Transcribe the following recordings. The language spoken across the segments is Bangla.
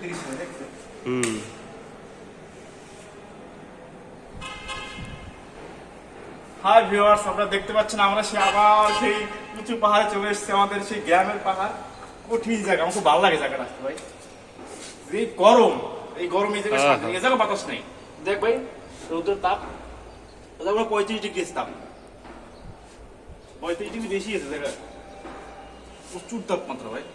30 হয় দেখছো। হাই ভিউয়ার্স, আপনারা দেখতে পাচ্ছেন আমরা আবার সেই উঁচু পাহাড়ে চলে এসেছি, আমাদের সেই গ্রামের পাহাড়। কঠিন জায়গা, আমার খুব ভালো লাগে জায়গাটা আসতে ভাই। এই গরম, এই গরম এই জায়গায় শান্তি নেই, এই জায়গায় বাতাস নেই। দেখ ভাই রোদের তাপ, 35 ডিগ্রি তাপ, 35 ডিগ্রি বেশি আছে জায়গায়, প্রচুর তাপমাত্রা ভাই।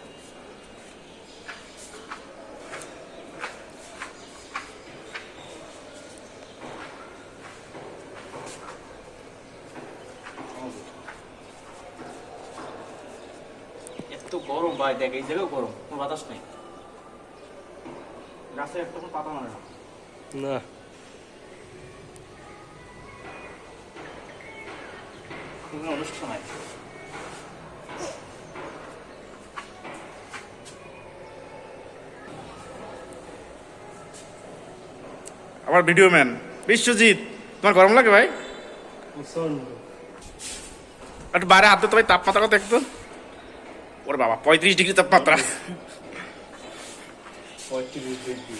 এত গরম ভাই, দেখ এই জায়গায় গরম, কোনো বাতাস নেই, গাছে একটা কোনো পাতা মারে না। না কোনো অনুষ্ঠান নাই। আমার ভিডিও ম্যান বিশ্বজিৎ, তোমার গরম লাগে ভাই? একটু বাইরে হাত দিতে ভাই, তাপমাত্রা কত একটু? ওরে বাবা, 35 ডিগ্রি তাপমাত্রা। 35 ডিগ্রি।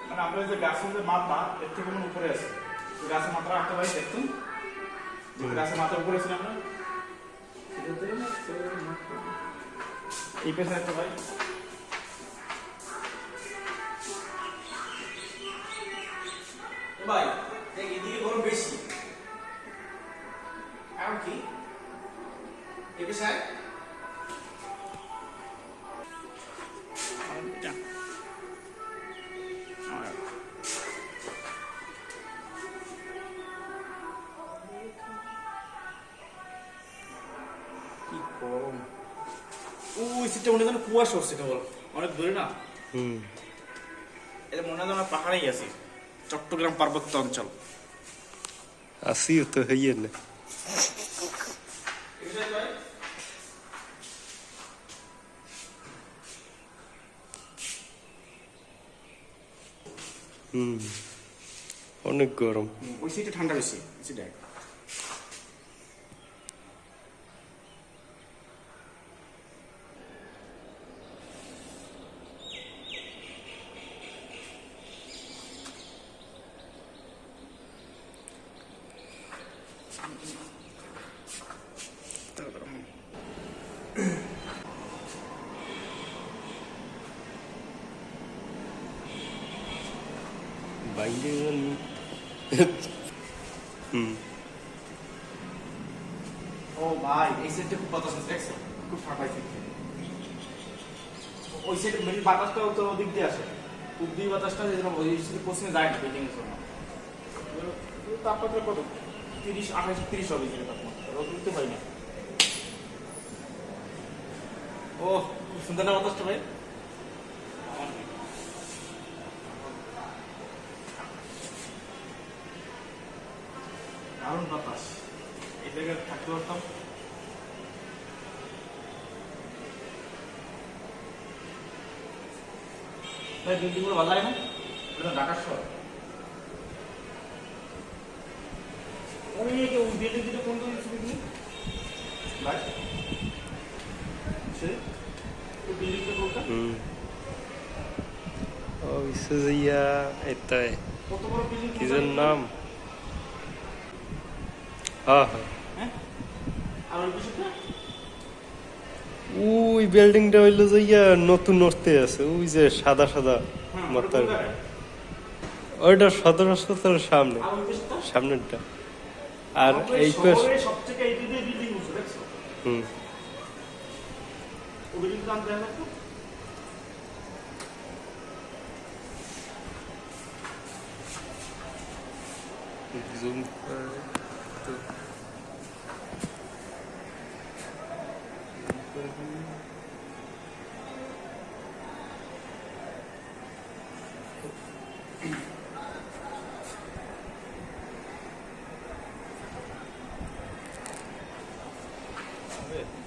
মানে আমরা যে গাছের যে মাথা এর থেকে মনে উপরে আছে, গাছের মাথা রাখতে পারি দেখতো, গাছের মাথার উপরে আছে আমরা এই পেছনে একটা ভাই। ভাই দেখ এদিকে গরম বেশি, কারণ কি এই পেছনে কি গরম। ওই সিটটা মনে হয় কুয়াশা হচ্ছে কেবল, অনেক দূরে না। এটা মনে হয় আমরা পাহাড়েই আছি, চট্টগ্রাম পার্বত্য অঞ্চল। আসিও তো হইয়ে না। অনেক গরম। ওই সিটে ঠান্ডা বেশি, সিটে বাইরে ও ভাই এই সিটে খুব বাতাস আছে দেখছো, খুব ঠান্ডা সিট। ওই সিটে মেন বাতাসটা তো ওদিক দিয়ে আসে, উদ্দি বাতাসটা যেন ওই সিটে পশ্চিমে যায় না বিল্ডিং এর জন্য। তাপমাত্রা কত 30, 28, 30 হবে সিটে তাপমাত্রা, রোদ উঠতে হয় না। ও খুব সুন্দর না বাতাসটা ভাই। দারুণ বাতাস, এই জায়গায় থাকতে পারতাম। ভাই বিল্ডিং গুলো ভালো লাগে না, এটা ঢাকার শহর। ওই বিল্ডিং দুটো কোন কোন বিল্ডিং ভাই, সে ওই বিল্ডিংটা কোনটা? ওই সুজিয়া এটাই কত বড় বিল্ডিং, কিসের নাম? হ্যাঁ হ্যাঁ, হ্যাঁ আর ওই বিষয়টা ওই বিল্ডিংটা হইলো যে ইয়া নতুন নড়তে আছে, ওই যে সাদা সাদা মাথার, ওইটা সদর হাসপাতালের সামনে, আর ওই বিষয়টা সামনেরটা। আর এই পাশ সবথেকে এই দুটো বিল্ডিং আছে দেখছো, ওই বিল্ডিং নাম জানা তো। জুম করে তো আছে